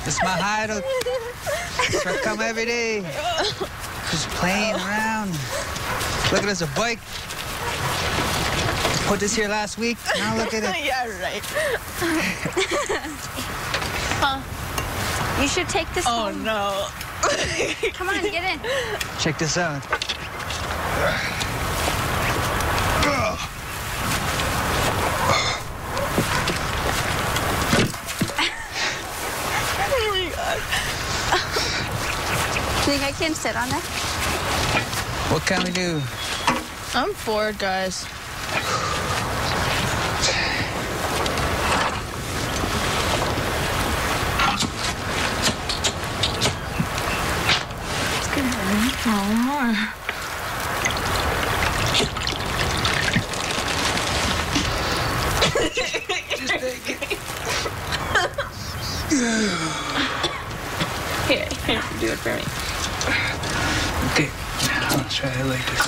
This is my hideout. That's where I come every day. Just playing around. Look at this, a bike. Put this here last week. Now look at it. Yeah, right. Huh? You should take this home. Oh, no. Come on, get in. Check this out. Think I can sit on it? What can we do? I'm bored, guys. It's good. Oh, more. Just take it. Here, do it for me. Okay, I'll try it like this.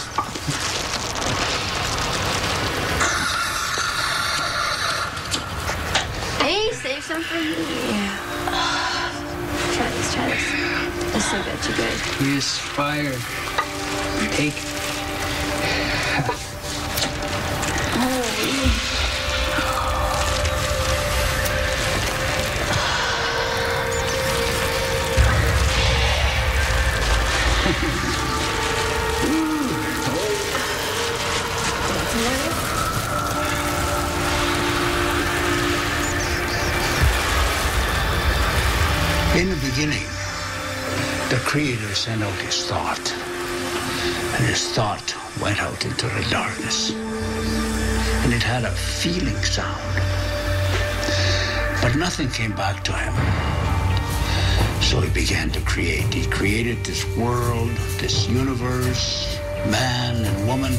Hey, save some for me. Try this. I still got you good. Here's fire. Take it. In the beginning, the Creator sent out his thought, and his thought went out into the darkness, and it had a feeling sound, but nothing came back to him. So he began to create. He created this world, this universe, man and woman,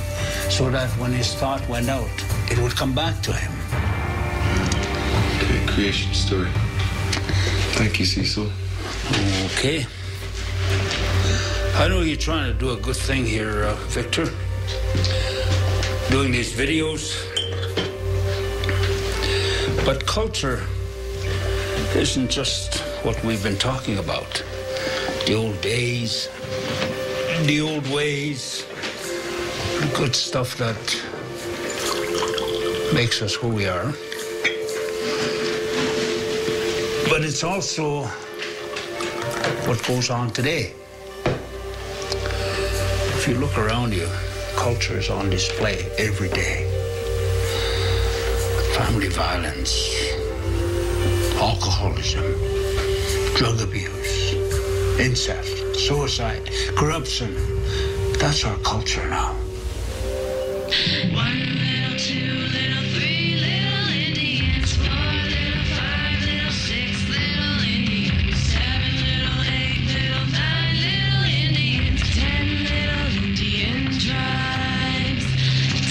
so that when his thought went out, it would come back to him. Good creation story. Thank you, Cecil. Okay. I know you're trying to do a good thing here, Victor. Doing these videos. But culture isn't just what we've been talking about. The old days, the old ways, the good stuff that makes us who we are. But it's also what goes on today. If you look around you, culture is on display every day. Family violence, alcoholism, drug abuse, incest, suicide, corruption. That's our culture now. 1 little, 2 little, 3 little Indians, 4 little, 5 little, 6 little Indians, 7 little, 8 little, 9 little Indians, 10 little Indian tribes,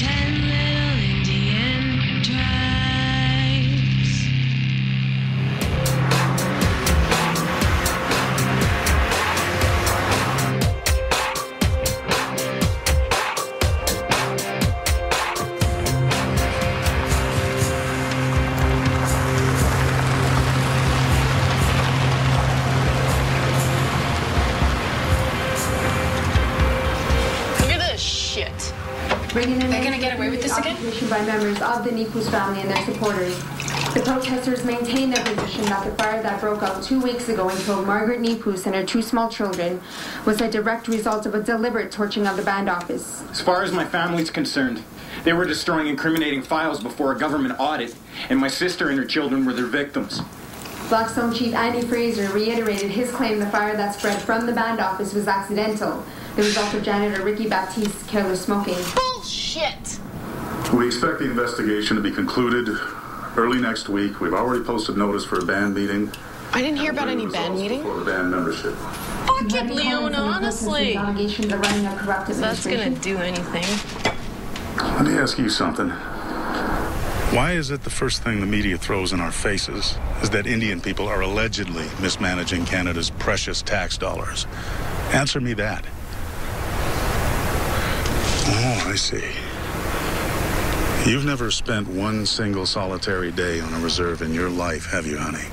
10 little Indian tribes. Look at this shit. They're gonna get away with this again? By members of the Nipus family and their supporters. The protesters maintain their position that the fire that broke out 2 weeks ago and killed Margaret Nipus and her 2 small children was a direct result of a deliberate torching of the band office. As far as my family's concerned, they were destroying incriminating files before a government audit, and my sister and her children were their victims. Blackstone chief Andy Fraser reiterated his claim the fire that spread from the band office was accidental, the result of janitor Ricky Baptiste's careless smoking. Bullshit! We expect the investigation to be concluded early next week. We've already posted notice for a band meeting. I didn't hear about any band meeting. For the band membership. Fuck it, Leona, honestly. Allegations of running a corrupt That's gonna administration. do anything. Let me ask you something. Why is it the first thing the media throws in our faces is that Indian people are allegedly mismanaging Canada's precious tax dollars? Answer me that. Oh, I see. You've never spent one single solitary day on a reserve in your life, have you, honey?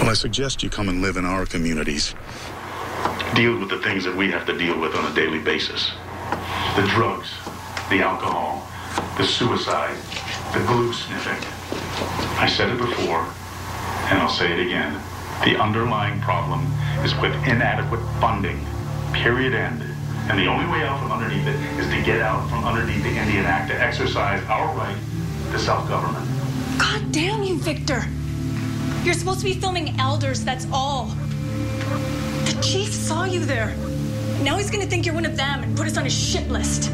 Well, I suggest you come and live in our communities. Deal with the things that we have to deal with on a daily basis. The drugs, the alcohol, the suicide, the glue sniffing. I said it before, and I'll say it again. The underlying problem is with inadequate funding, period end. And the only way out from underneath it is to get out from underneath the Indian Act to exercise our right to self-government. God damn you, Victor. You're supposed to be filming elders, that's all. The chief saw you there. Now he's gonna think you're one of them and put us on his shit list.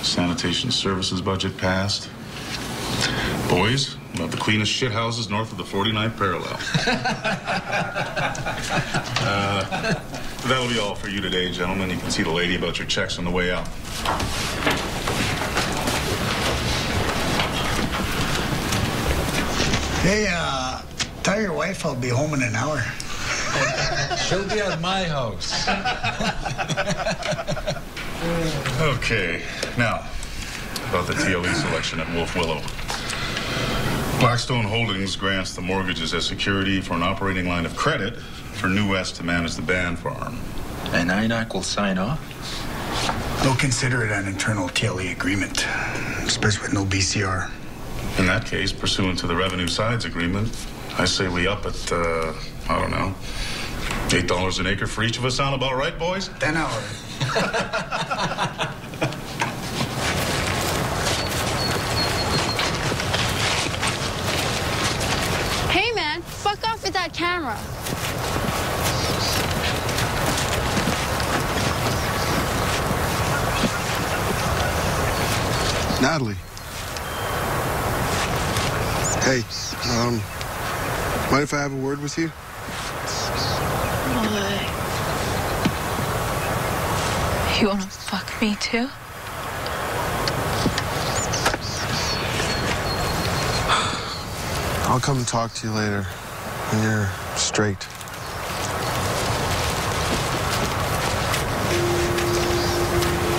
Sanitation services budget passed. Boys, we'll have the cleanest shit houses north of the 49th parallel. That'll be all for you today, gentlemen. You can see the lady about your checks on the way out. Hey, tell your wife I'll be home in an hour. She'll be at my house. Okay, now, about the TLE selection at Wolf Willow. Blackstone Holdings grants the mortgages as security for an operating line of credit for New West to manage the band farm. And INAC will sign off? They'll consider it an internal TLE agreement, especially with no BCR. In that case, pursuant to the revenue sides agreement, I say we up at, I don't know, $8 an acre for each of us. Sound about right, boys? 10 hours. Hey, man, fuck off with that camera. Natalie. Hey, mind if I have a word with you? What? You wanna fuck me too? I'll come and talk to you later when you're straight.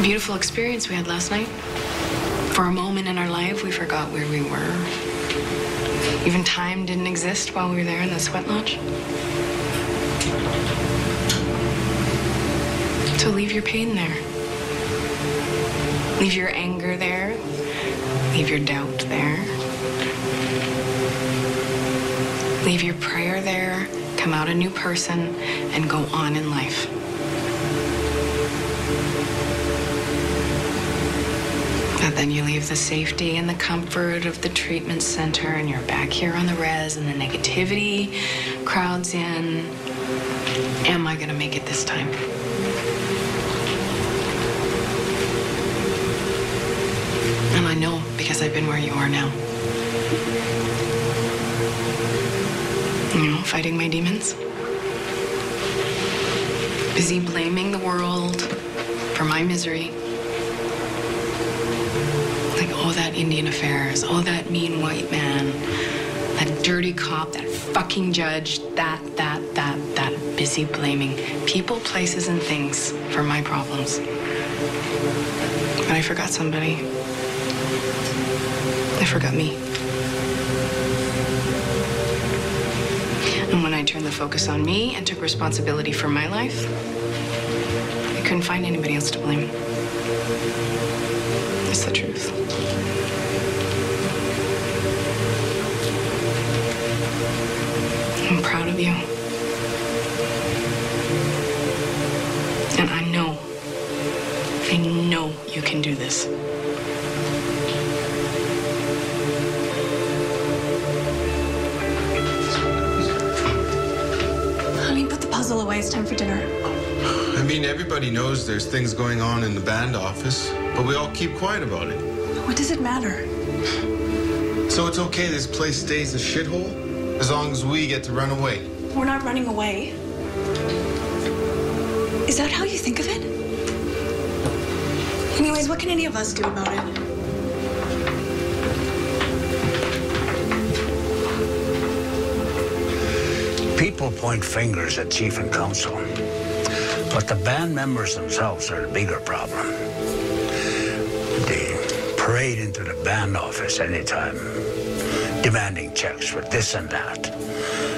Beautiful experience we had last night. For a moment in our life, we forgot where we were. Even time didn't exist while we were there in the sweat lodge. So leave your pain there. Leave your anger there. Leave your doubt there. Leave your prayer there. Come out a new person and go on in life. But then you leave the safety and the comfort of the treatment center and you're back here on the res and the negativity crowds in. Am I gonna make it this time? And I know because I've been where you are now. You know, fighting my demons. Busy blaming the world for my misery. Like, oh, that Indian affairs, oh, that mean white man, that dirty cop, that fucking judge, that. Busy blaming people, places, and things for my problems. But I forgot somebody. I forgot me. And when I turned the focus on me and took responsibility for my life, I couldn't find anybody else to blame. It's the truth. I'm proud of you. And I know you can do this. Honey, put the puzzle away. It's time for dinner. I mean, everybody knows there's things going on in the band office, but we all keep quiet about it. What does it matter? So it's okay this place stays a shithole as long as we get to run away. We're not running away. Is that how you think of it? Anyways, what can any of us do about it? People point fingers at chief and council, but the band members themselves are the bigger problem. They parade into the band office anytime, demanding checks for this and that.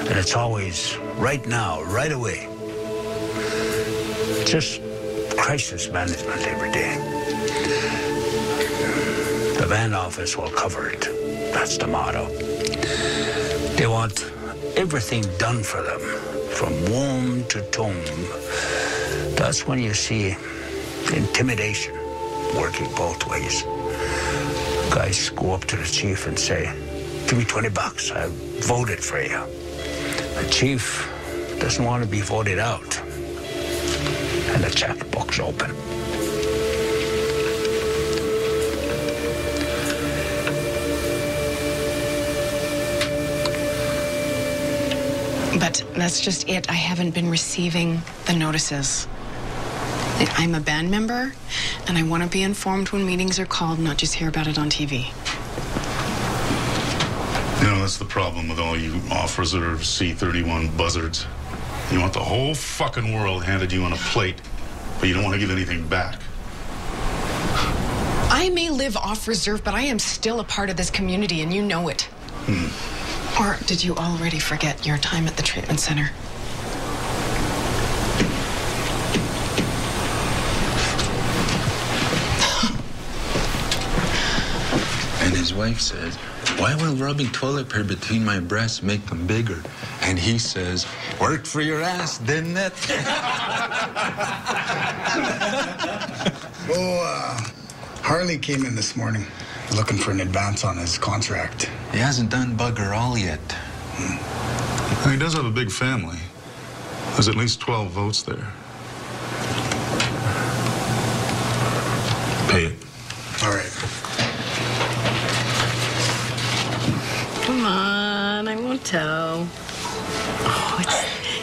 And it's always right now, right away. Just crisis management every day. The band office will cover it. That's the motto. They want everything done for them, from womb to tomb. That's when you see intimidation working both ways. Guys go up to the chief and say, "Give me $20, I voted for you." The chief doesn't want to be voted out. And the checkbook's open. But that's just it. I haven't been receiving the notices. I'm a band member, and I want to be informed when meetings are called, not just hear about it on TV. You know, that's the problem with all you off-reserve C-31 buzzards. You want the whole fucking world handed you on a plate, but you don't want to give anything back. I may live off reserve, but I am still a part of this community, and you know it. Or did you already forget your time at the treatment center? And his wife says, "Why will rubbing toilet paper between my breasts make them bigger?" And he says, "Worked for your ass, didn't it?" Harley came in this morning looking for an advance on his contract. He hasn't done bugger all yet. Well, he does have a big family. There's at least 12 votes there. Pay it. All right. Come on, I won't tell. Oh,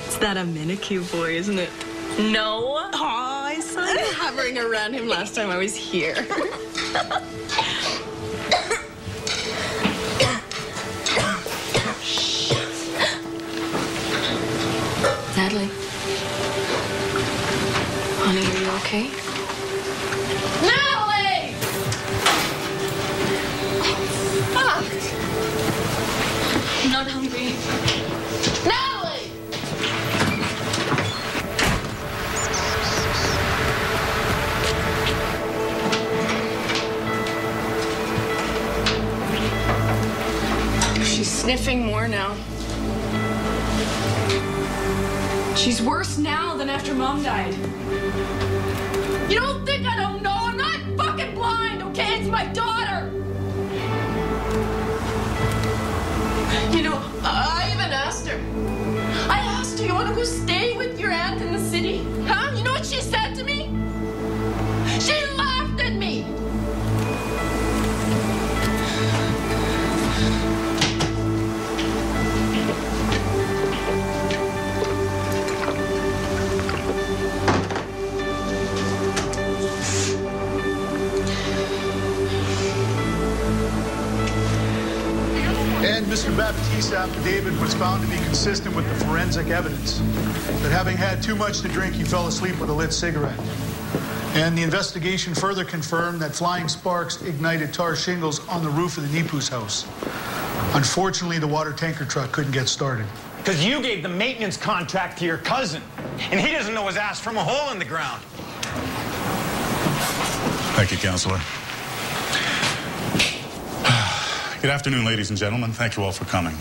it's that Aminicue boy, isn't it? No. Oh, I saw you hovering around him last time I was here. Natalie? Honey, are you okay? Natalie! Fuck! I'm not hungry. Natalie! She's sniffing more now. She's worse now than after Mom died. You don't think I don't know? I'm not fucking blind, okay? It's my daughter! You know, I even asked her. I asked her, you want to go stay with your aunt in the city? Huh? You know what she said to me? She laughed at me! police affidavit was found to be consistent with the forensic evidence that having had too much to drink, he fell asleep with a lit cigarette. And the investigation further confirmed that flying sparks ignited tar shingles on the roof of the Nipus house. Unfortunately, the water tanker truck couldn't get started. Because you gave the maintenance contract to your cousin, and he doesn't know his ass from a hole in the ground. Thank you, Counselor. Good afternoon, ladies and gentlemen. Thank you all for coming.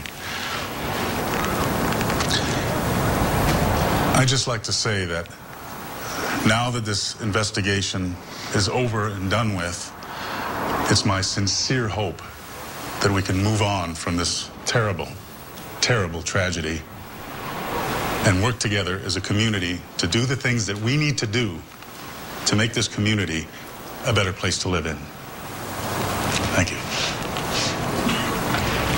I'd just like to say that now that this investigation is over and done with, it's my sincere hope that we can move on from this terrible, terrible tragedy and work together as a community to do the things that we need to do to make this community a better place to live in. Thank you.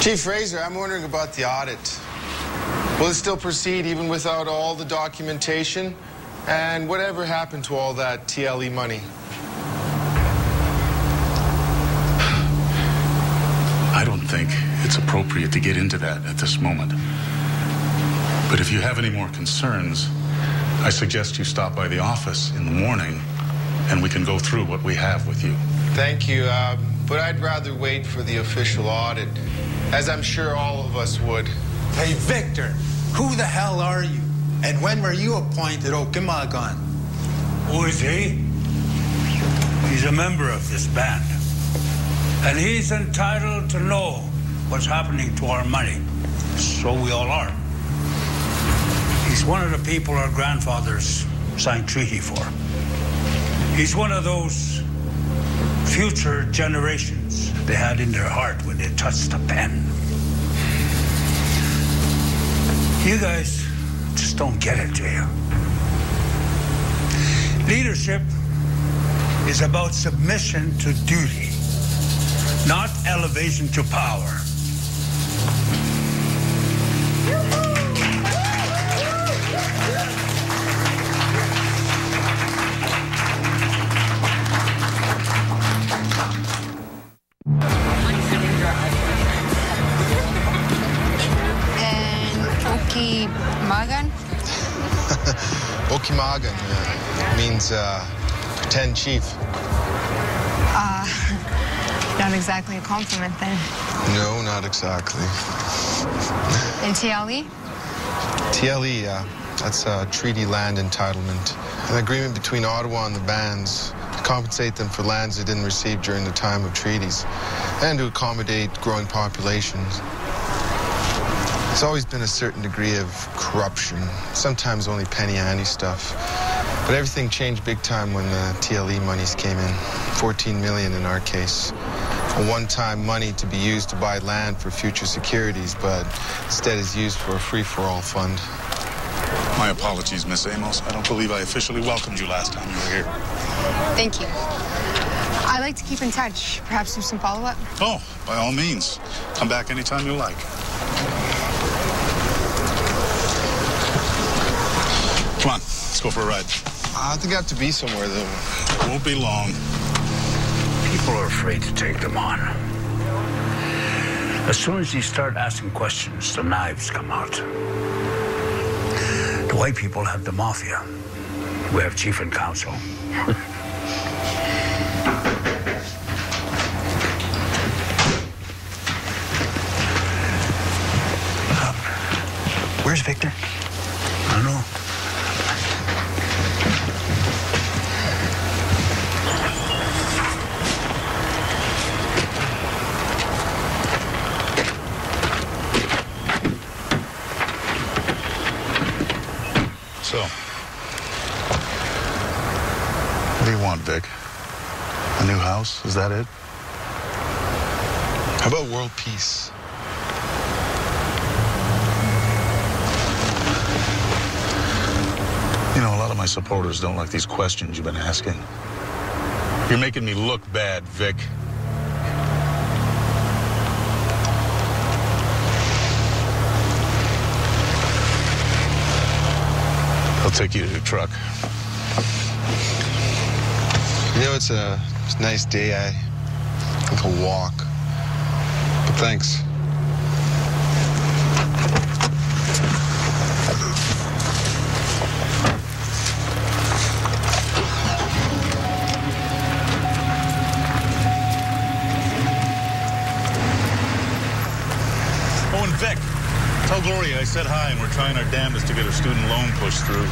Chief Fraser, I'm wondering about the audit. Will it still proceed even without all the documentation? And whatever happened to all that TLE money? I don't think it's appropriate to get into that at this moment. But if you have any more concerns, I suggest you stop by the office in the morning and we can go through what we have with you. Thank you, but I'd rather wait for the official audit, as I'm sure all of us would. Hey, Victor, who the hell are you? And when were you appointed Okinagan? Who is he? He's a member of this band. And he's entitled to know what's happening to our money. So we all are. He's one of the people our grandfathers signed treaty for. He's one of those future generations they had in their heart when they touched the pen. You guys just don't get it, do you? Leadership is about submission to duty, not elevation to power. Okinagan means pretend chief. Not exactly a compliment then. No, not exactly. And TLE? TLE, that's treaty land entitlement. An agreement between Ottawa and the bands to compensate them for lands they didn't receive during the time of treaties and to accommodate growing populations. There's always been a certain degree of corruption, sometimes only penny-ante stuff. But everything changed big time when the TLE monies came in. 14 million in our case. A one-time money to be used to buy land for future securities, but instead is used for a free-for-all fund. My apologies, Miss Amos. I don't believe I officially welcomed you last time you were here. Thank you. I like to keep in touch. Perhaps do some follow-up? Oh, by all means. Come back anytime you like. Come on, let's go for a ride. I think I have to be somewhere, though. Won't be long. People are afraid to take them on. As soon as you start asking questions, the knives come out. The white people have the mafia. We have chief and council. Where's Victor? I don't know. So, what do you want, Vic? A new house? Is that it? How about world peace? You know, a lot of my supporters don't like these questions you've been asking. You're making me look bad, Vic. I'll take you to your truck. You know, it's a nice day. I think I'll walk. But thanks. said hi, and we're trying our damnedest to get a student loan pushed through.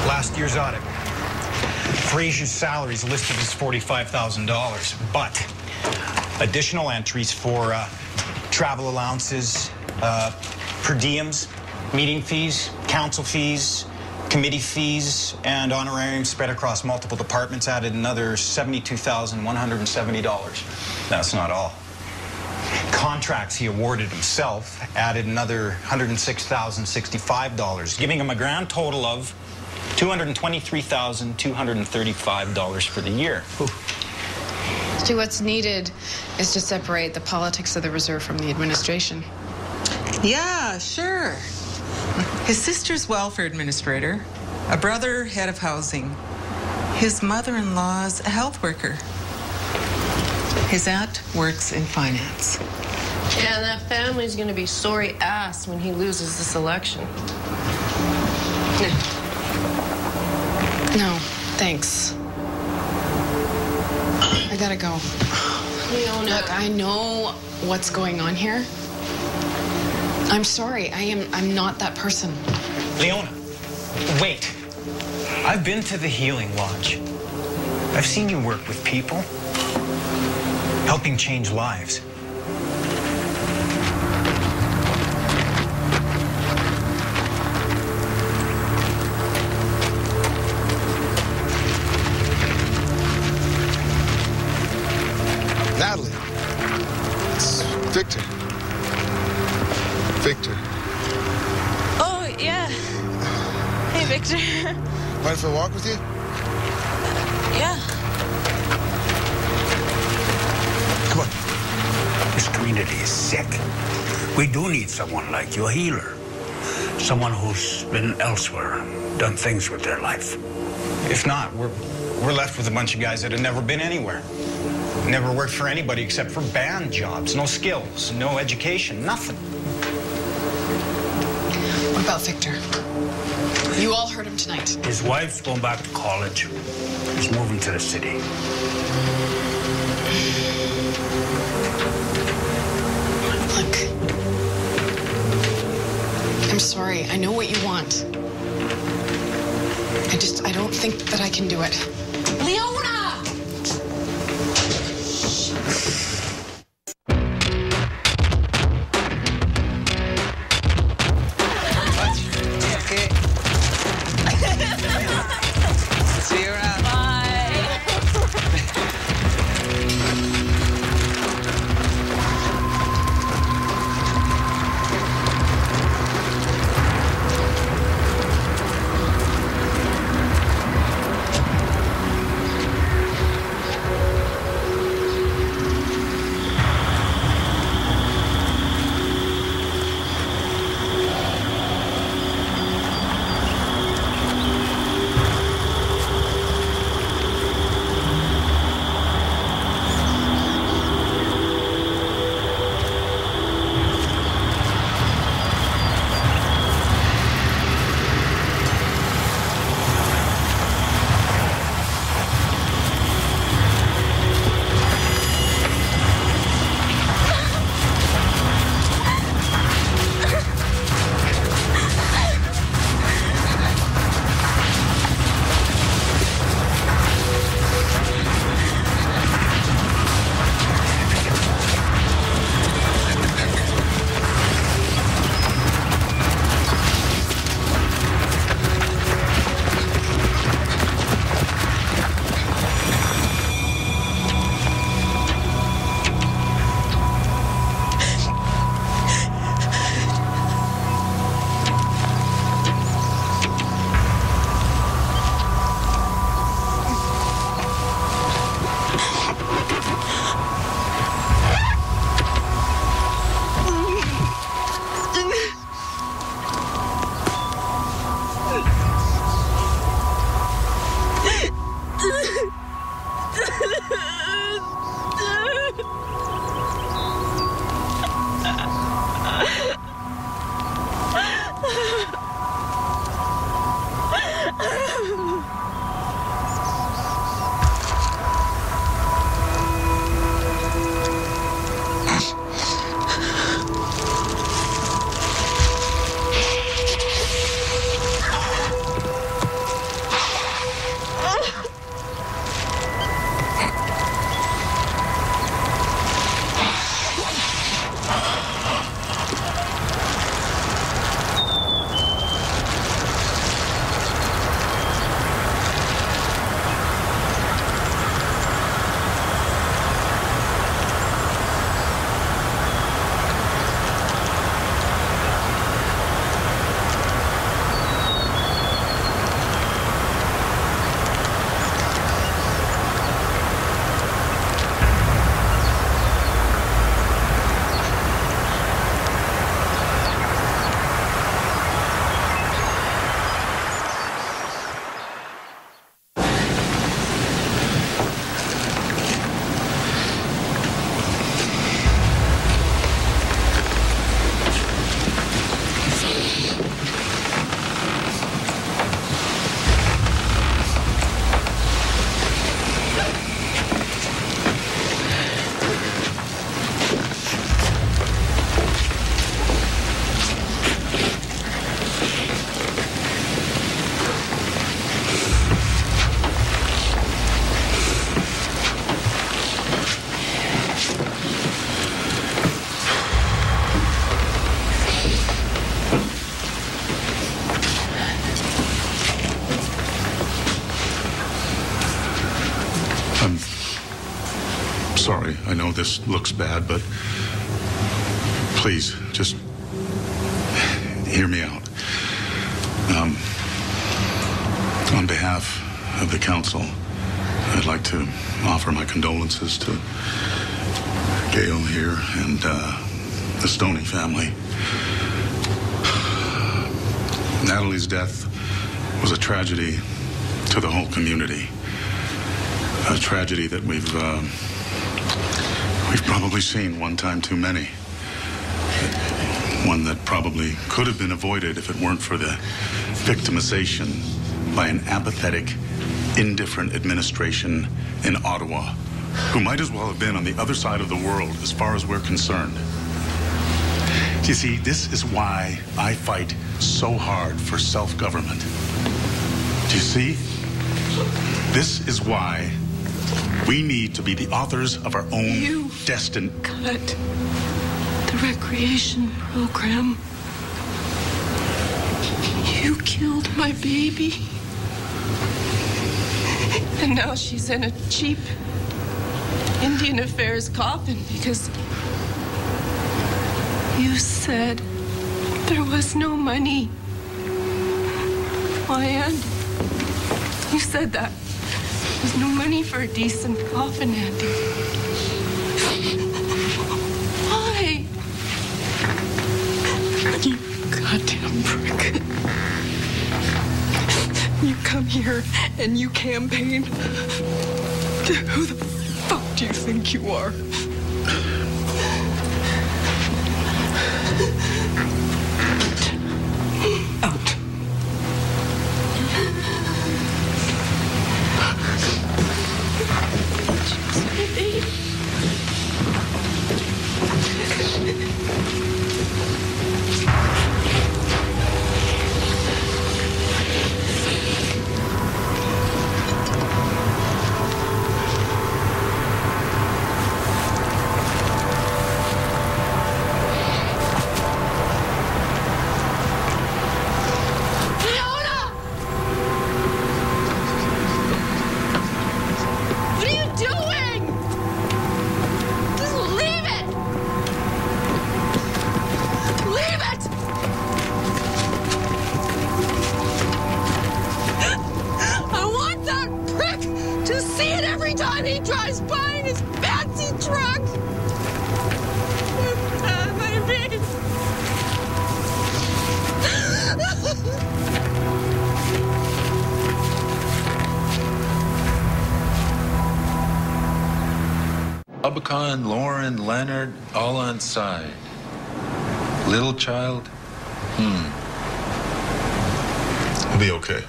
Last year's audit. Frazier's salary is listed as $45,000, but additional entries for travel allowances, per diems, meeting fees, council fees, committee fees, and honorariums spread across multiple departments added another $72,170. That's not all. Contracts he awarded himself added another $106,065, giving him a grand total of $223,235 for the year. See, what's needed is to separate the politics of the reserve from the administration. Yeah, sure. His sister's welfare administrator, a brother head of housing. His mother-in-law's a health worker. His aunt works in finance. Yeah, and that family's gonna be sorry ass when he loses this election. No, thanks. I gotta go. Leona. Look, I know what's going on here. I'm sorry. I'm not that person. Leona, wait. I've been to the Healing Lodge. I've seen you work with people, helping change lives. Natalie. It's Victor. Victor. Oh, yeah. Hey, Victor. Mind if I walk with you? Yeah. Come on. This community is sick. We do need someone like you, a healer. Someone who's been elsewhere, done things with their life. If not, we're left with a bunch of guys that have never been anywhere. Never worked for anybody except for band jobs. No skills, no education, nothing. What about Victor? You all heard him tonight. His wife's going back to college. He's moving to the city. Look. I'm sorry. I know what you want. I don't think that I can do it. Leona! See you around. I'm sorry. I know this looks bad, but please, just hear me out. On behalf of the council, I'd like to offer my condolences to Gail here and the Stoney family. Natalie's death was a tragedy to the whole community. A tragedy that we've probably seen one time too many. One that probably could have been avoided if it weren't for the victimization by an apathetic, indifferent administration in Ottawa, who might as well have been on the other side of the world as far as we're concerned. You see, this is why I fight so hard for self-government. Do you see? This is why we need to be the authors of our own destiny. Cut the recreation program. You killed my baby. And now she's in a cheap Indian Affairs coffin because you said there was no money. And you said that there's no money for a decent coffin, Andy. Why? You goddamn prick. You come here and you campaign. Who the fuck do you think you are? Out. Abacan, Lauren, Leonard, all on side. Little child? He'll be okay.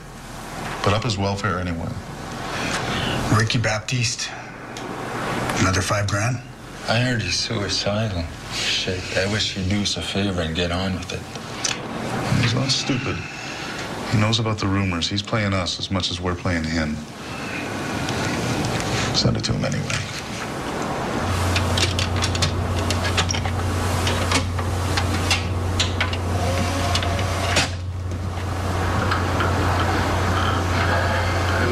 Put up his welfare anyway. Ricky Baptiste. Another $5,000? I heard he's suicidal. Shit, I wish he'd do us a favor and get on with it. He's not stupid. He knows about the rumors. He's playing us as much as we're playing him. Send it to him anyway.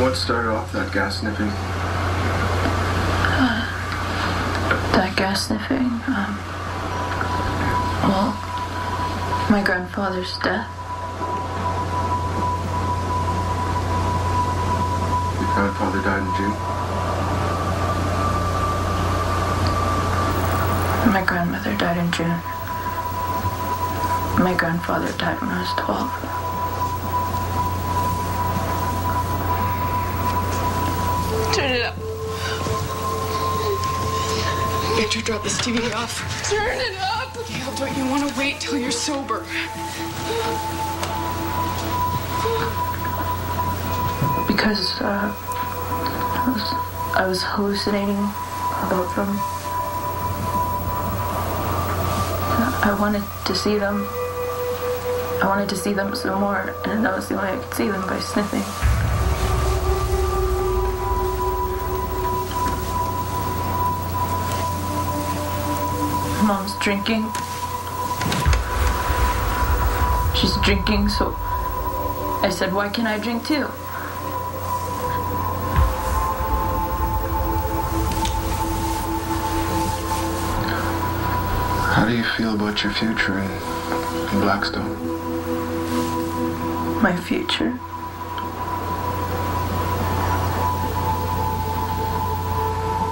What started off that gas sniffing? That gas sniffing? Well, my grandfather's death. Your grandfather died in June? My grandmother died in June. My grandfather died when I was 12. Turn it up. Victor, drop this TV off. Turn it up. Gail, don't you want to wait till you're sober? Because I was hallucinating about them. I wanted to see them. I wanted to see them some more, and that was the only way I could see them, by sniffing. Mom's drinking. She's drinking, so I said, why can't I drink too? do you feel about your future in Blackstone? My future?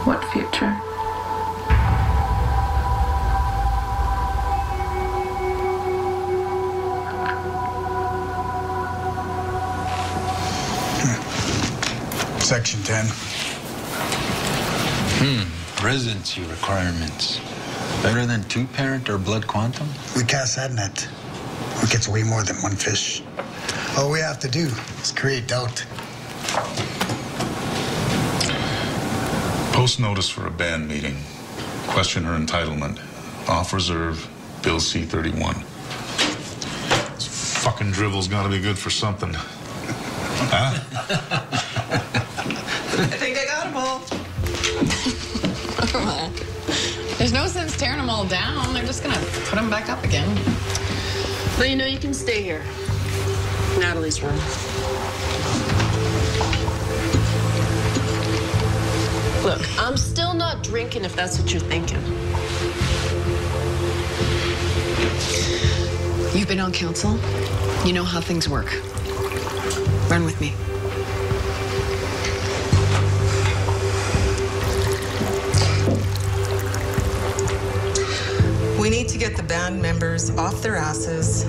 What future? Section 10. Residency requirements. Better than two-parent or blood quantum? We cast that net. It gets way more than one fish. All we have to do is create doubt. Post notice for a band meeting. Question her entitlement. Off reserve, bill C-31. This fucking drivel's gotta be good for something. Huh? I think I got them all. There's no sense tearing them all down. They're just gonna put them back up again. Well, you know, you can stay here. Natalie's room. Look, I'm still not drinking if that's what you're thinking. You've been on council. You know how things work. Run with me. We need to get the band members off their asses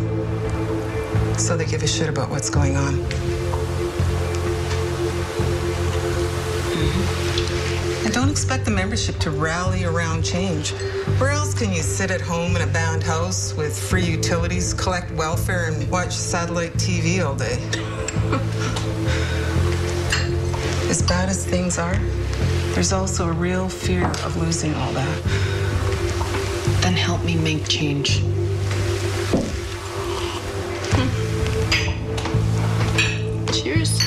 so they give a shit about what's going on. And don't expect the membership to rally around change. Where else can you sit at home in a band house with free utilities, collect welfare, and watch satellite TV all day? As bad as things are, there's also a real fear of losing all that. Then help me make change. Cheers.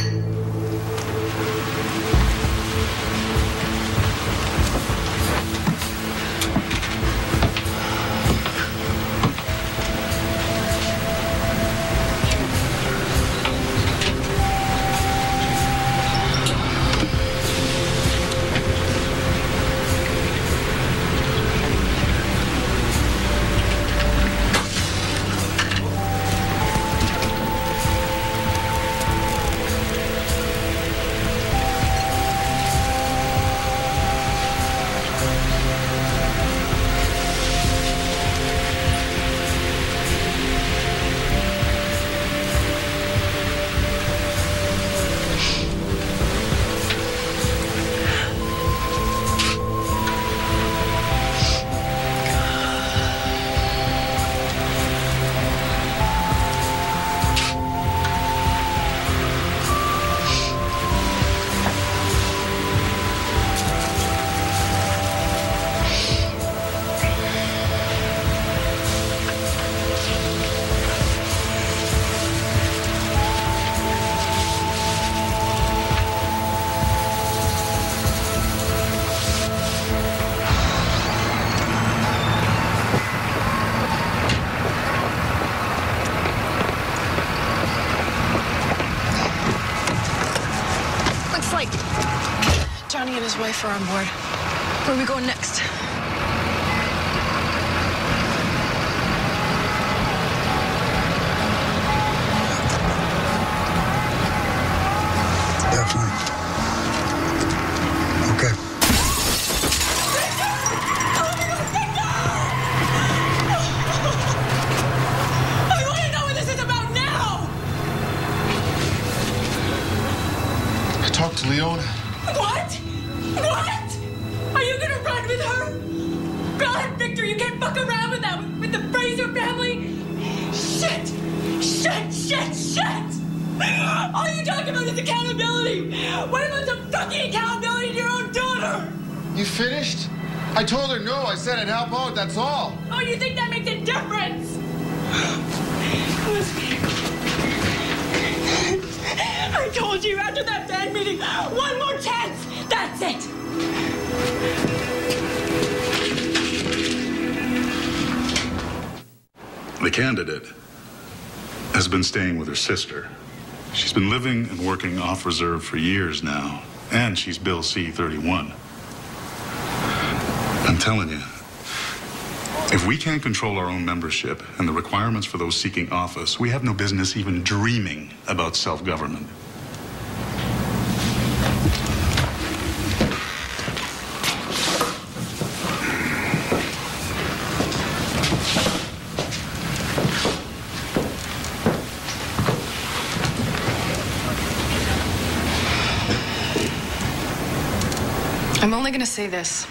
Johnny and his wife are on board. Where are we going next? Definitely. Okay. I want to know what this is about now! I talked to Leona. What? What? Are you gonna run with her? God, Victor, you can't fuck around with that, with the Fraser family. Shit! Shit, shit, shit! All you talk about is accountability. What about some fucking accountability to your own daughter? You finished? I told her no. I said I'd help out, that's all. Oh, you think that makes a difference? I told you after that band meeting, one more chance. That's it. The candidate has been staying with her sister. She's been living and working off reserve for years now, and she's Bill C-31. I'm telling you, If we can't control our own membership and the requirements for those seeking office, we have no business even dreaming about self-government. I'm only going to say this.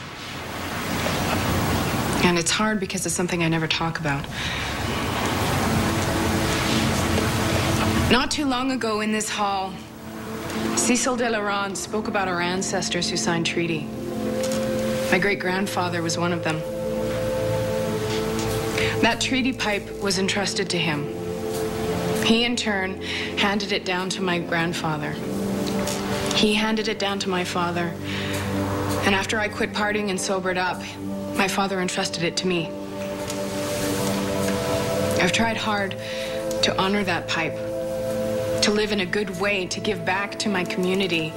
And it's hard because it's something I never talk about. Not too long ago in this hall, Cecil de Laurent spoke about our ancestors who signed treaty. My great-grandfather was one of them. That treaty pipe was entrusted to him. He, in turn, handed it down to my grandfather. He handed it down to my father. And after I quit partying and sobered up, my father entrusted it to me. I've tried hard to honor that pipe, to live in a good way, to give back to my community.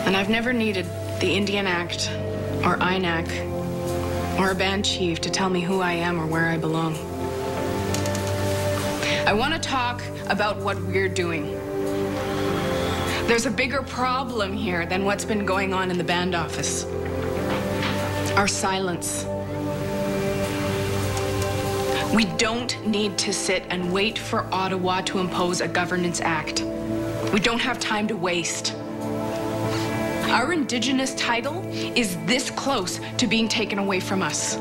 And I've never needed the Indian Act or INAC or a band chief to tell me who I am or where I belong. I want to talk about what we're doing. There's a bigger problem here than what's been going on in the band office. Our silence. We don't need to sit and wait for Ottawa to impose a governance act. We don't have time to waste. Our Indigenous title is this close to being taken away from us.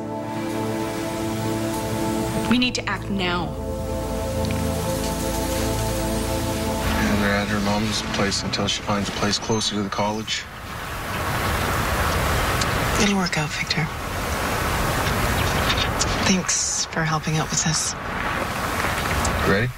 We need to act now. And they're at her mom's place until she finds a place closer to the college. It'll work out, Victor. Thanks for helping out with this. Ready?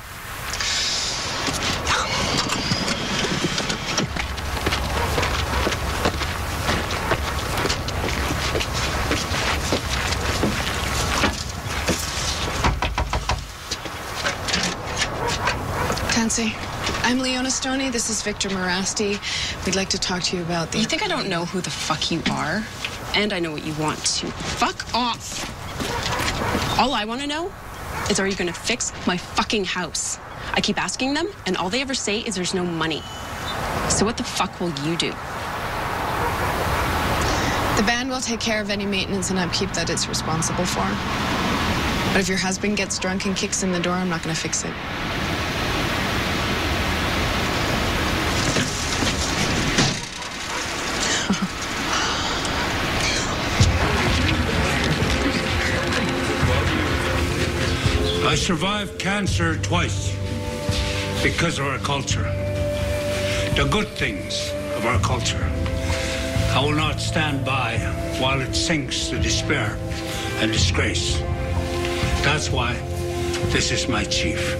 Tansy, I'm Leona Stoney. This is Victor Morasti. We'd like to talk to you about the... You think I don't know who the fuck you are? And I know what you want to. Fuck off. All I want to know is, are you going to fix my fucking house? I keep asking them, and all they ever say is there's no money. So what the fuck will you do? The band will take care of any maintenance and upkeep that it's responsible for. But if your husband gets drunk and kicks in the door, I'm not going to fix it. I survived cancer twice because of our culture. The good things of our culture. I will not stand by while it sinks to despair and disgrace. That's why this is my chief.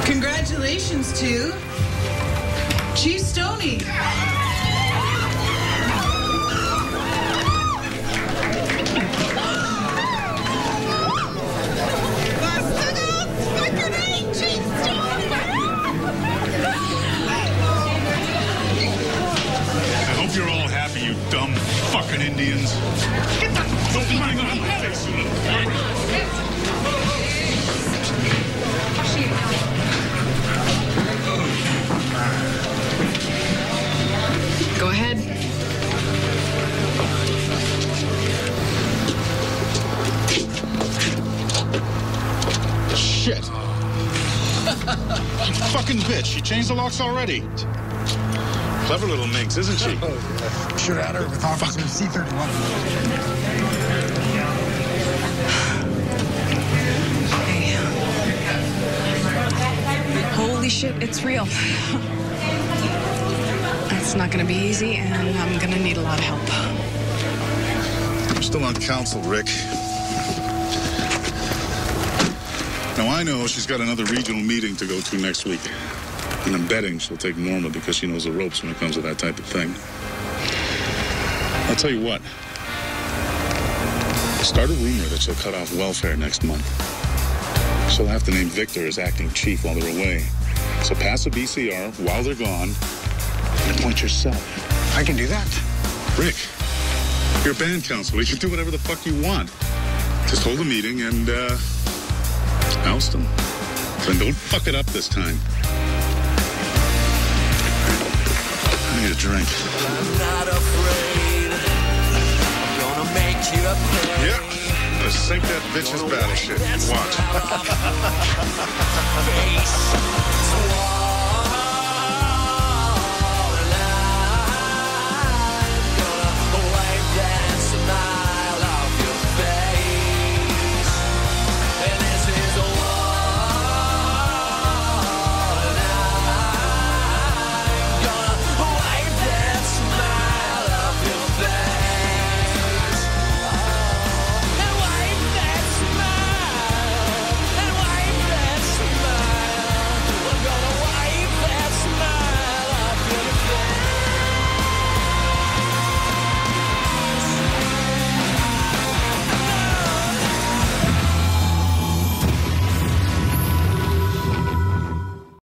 Congratulations to Chief Stoney. I hope you're all happy, you dumb fucking Indians. Get the fucking thing off my face, you little fuck. Go ahead. Shit. Fucking bitch. She changed the locks already. Clever little minx, isn't she? Should have had her with Officer C-31. Holy shit, it's real. It's not going to be easy, and I'm going to need a lot of help. I'm still on council, Rick. Now, I know she's got another regional meeting to go to next week. And I'm betting she'll take Norma because she knows the ropes when it comes to that type of thing. I'll tell you what. Start a rumor that she'll cut off welfare next month. She'll have to name Victor as acting chief while they're away. So pass a BCR while they're gone and appoint yourself. I can do that. Rick, you're band counsel. You can do whatever the fuck you want. Just hold a meeting and, oust them. And don't fuck it up this time. I need a drink. I'm not afraid. I'm gonna make you pay. Yeah. Let's sink that bitch's battleship. Watch.